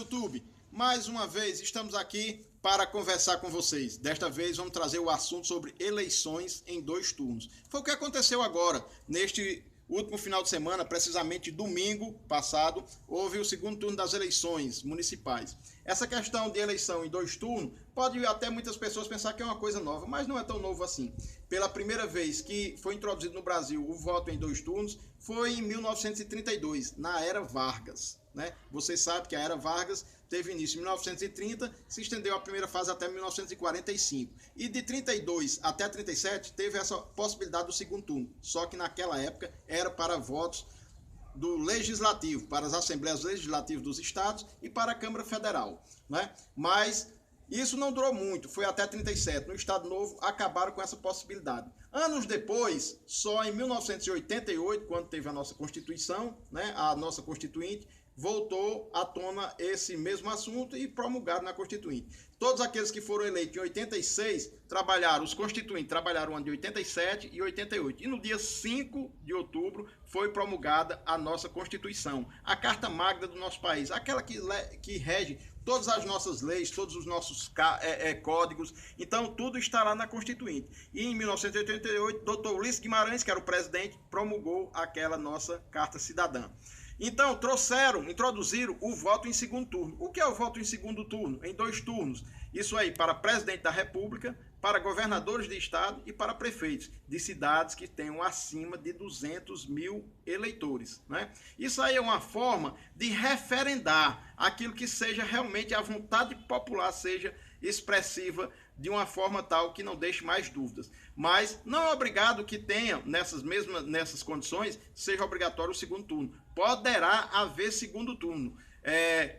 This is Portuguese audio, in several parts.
YouTube, mais uma vez estamos aqui para conversar com vocês. Desta vez vamos trazer o assunto sobre eleições em 2 turnos. Foi o que aconteceu agora, neste último final de semana, precisamente domingo passado, houve o segundo turno das eleições municipais. Essa questão de eleição em 2 turnos pode até muitas pessoas pensar que é uma coisa nova, mas não é tão novo assim. Pela primeira vez que foi introduzido no Brasil o voto em 2 turnos foi em 1932, na era Vargas. Você sabe que a era Vargas teve início em 1930, se estendeu a primeira fase até 1945. E de 32 até 37 teve essa possibilidade do segundo turno. Só que naquela época era para votos do Legislativo, para as Assembleias Legislativas dos Estados e para a Câmara Federal. Mas isso não durou muito, foi até 37. No Estado Novo acabaram com essa possibilidade. Anos depois, só em 1988, quando teve a nossa Constituição, a nossa Constituinte, voltou à tona esse mesmo assunto e promulgado na Constituinte. Todos aqueles que foram eleitos em 86 trabalharam, os constituintes trabalharam ano de 87 e 88. E no dia 5 de outubro foi promulgada a nossa Constituição, a Carta Magna do nosso país, aquela que rege todas as nossas leis, todos os nossos códigos. Então, tudo está lá na Constituinte. E em 1988, Dr. Ulisses Guimarães, que era o presidente, promulgou aquela nossa Carta Cidadã. Então, introduziram o voto em segundo turno. O que é o voto em segundo turno? Em 2 turnos. Isso aí, para presidente da República, para governadores de estado e para prefeitos de cidades que tenham acima de 200 mil eleitores. Isso aí é uma forma de referendar aquilo que seja realmente a vontade popular, seja expressiva de uma forma tal que não deixe mais dúvidas. Mas não é obrigado que tenha, nessas condições, seja obrigatório o segundo turno. Poderá haver segundo turno.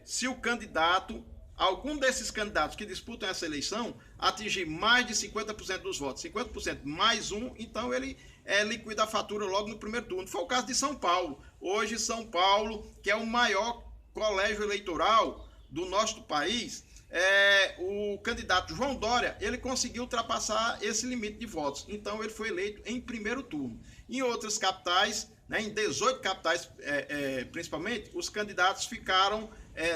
Se o candidato, algum desses candidatos que disputam essa eleição, atingir mais de 50% dos votos, 50% mais um, então ele liquida a fatura logo no primeiro turno. Foi o caso de São Paulo. Hoje, São Paulo, que é o maior colégio eleitoral do nosso país, o candidato João Dória, ele conseguiu ultrapassar esse limite de votos. Então, ele foi eleito em primeiro turno. Em outras capitais, em 18 capitais principalmente, os candidatos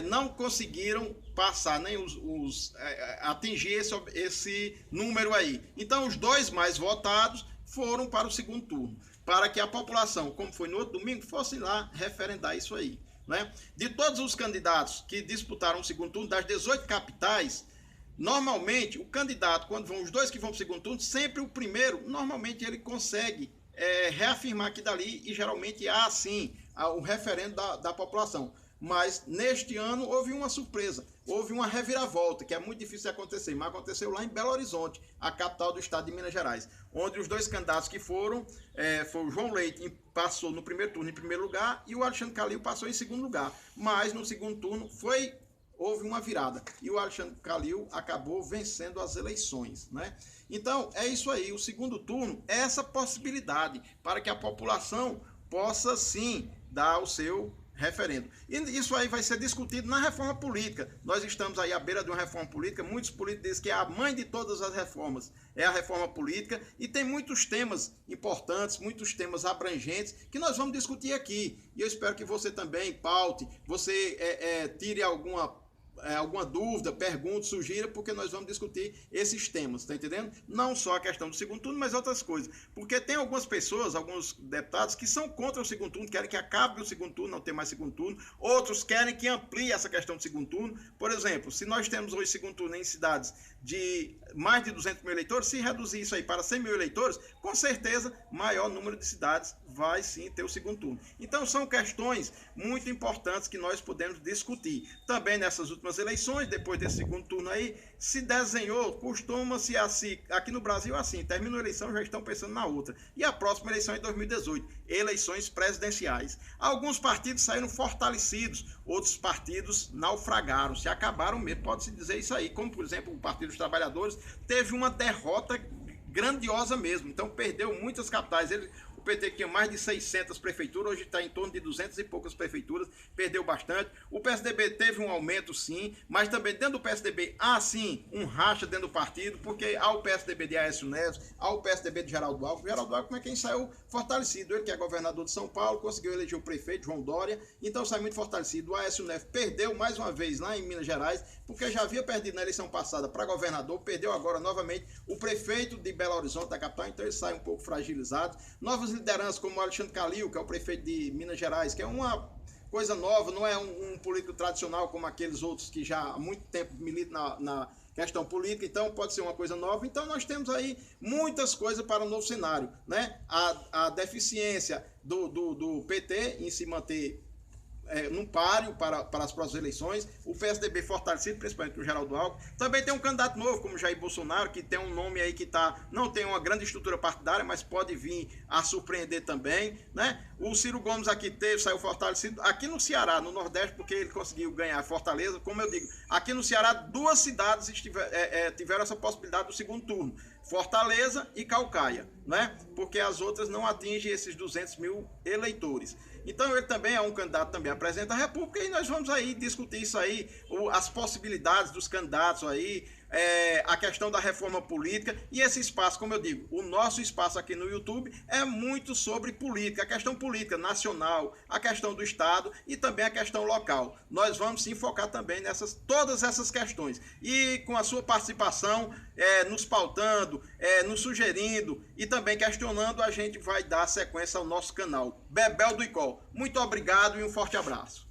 não conseguiram passar, nem atingir esse número aí. Então, os dois mais votados foram para o segundo turno, para que a população, como foi no outro domingo, fosse lá referendar isso aí. De todos os candidatos que disputaram o segundo turno, das 18 capitais, normalmente o candidato, quando vão os dois que vão para o segundo turno, sempre o primeiro, normalmente ele consegue reafirmar que dali, e geralmente há sim o referendo da população. Mas neste ano houve uma surpresa, houve uma reviravolta, que é muito difícil de acontecer, mas aconteceu lá em Belo Horizonte, a capital do estado de Minas Gerais, onde os dois candidatos que foi o João Leite, passou no primeiro turno em primeiro lugar, e o Alexandre Calil passou em segundo lugar. Mas no segundo turno houve uma virada, e o Alexandre Calil acabou vencendo as eleições. Então, é isso aí, o segundo turno é essa possibilidade, para que a população possa sim dar o seu referendo. E isso aí vai ser discutido na reforma política. Nós estamos aí à beira de uma reforma política. Muitos políticos dizem que a mãe de todas as reformas é a reforma política, e tem muitos temas importantes, muitos temas abrangentes que nós vamos discutir aqui. E eu espero que você também paute, você tire alguma dúvida, pergunte, sugira, porque nós vamos discutir esses temas, tá entendendo? Não só a questão do segundo turno, mas outras coisas. Porque tem algumas pessoas, alguns deputados, que são contra o segundo turno, querem que acabe o segundo turno, não tem mais segundo turno. Outros querem que amplie essa questão do segundo turno. Por exemplo, se nós temos hoje segundo turno em cidades de mais de 200 mil eleitores, se reduzir isso aí para 100 mil eleitores, com certeza, maior número de cidades vai sim ter o segundo turno. Então, são questões muito importantes que nós podemos discutir. Também nessas últimas eleições, depois desse segundo turno aí, se desenhou, costuma-se assim, aqui no Brasil assim, termina a eleição, já estão pensando na outra. E a próxima eleição é em 2018, eleições presidenciais. Alguns partidos saíram fortalecidos, outros partidos naufragaram, se acabaram mesmo, pode-se dizer isso aí, como por exemplo o Partido dos Trabalhadores teve uma derrota grandiosa mesmo, então perdeu muitas capitais. PT tinha mais de 600 prefeituras, hoje está em torno de 200 e poucas prefeituras, perdeu bastante. O PSDB teve um aumento, sim, mas também dentro do PSDB há, sim, um racha dentro do partido, porque há o PSDB de Aécio Neves, há o PSDB de Geraldo Alckmin. Geraldo Alckmin é quem saiu fortalecido, ele que é governador de São Paulo, conseguiu eleger o prefeito, João Dória, então sai muito fortalecido. O Aécio Neves perdeu mais uma vez lá em Minas Gerais, porque já havia perdido na eleição passada para governador, perdeu agora novamente o prefeito de Belo Horizonte, da capital, então ele sai um pouco fragilizado. Novas lideranças como o Alexandre Calil, que é o prefeito de Minas Gerais, que é uma coisa nova, não é um político tradicional como aqueles outros que já há muito tempo militam na questão política, então pode ser uma coisa nova. Então nós temos aí muitas coisas para o novo cenário, né? A deficiência do PT em se manter num páreo para as próximas eleições, o PSDB fortalecido, principalmente com o Geraldo Alckmin. Também tem um candidato novo, como Jair Bolsonaro, que tem um nome aí que não tem uma grande estrutura partidária, mas pode vir a surpreender também, né? O Ciro Gomes aqui saiu fortalecido, aqui no Ceará, no Nordeste, porque ele conseguiu ganhar Fortaleza. Como eu digo, aqui no Ceará, duas cidades tiveram essa possibilidade do segundo turno, Fortaleza e Caucaia, né? Porque as outras não atingem esses 200 mil eleitores. Então ele também é um candidato também a presidente da República, e nós vamos aí discutir isso aí, as possibilidades dos candidatos aí, a questão da reforma política e esse espaço, como eu digo, o nosso espaço aqui no YouTube é muito sobre política, a questão política nacional, a questão do Estado e também a questão local. Nós vamos sim focar também todas essas questões, e com a sua participação, nos pautando, nos sugerindo e também questionando, a gente vai dar sequência ao nosso canal Bebel do Icó. Muito obrigado e um forte abraço.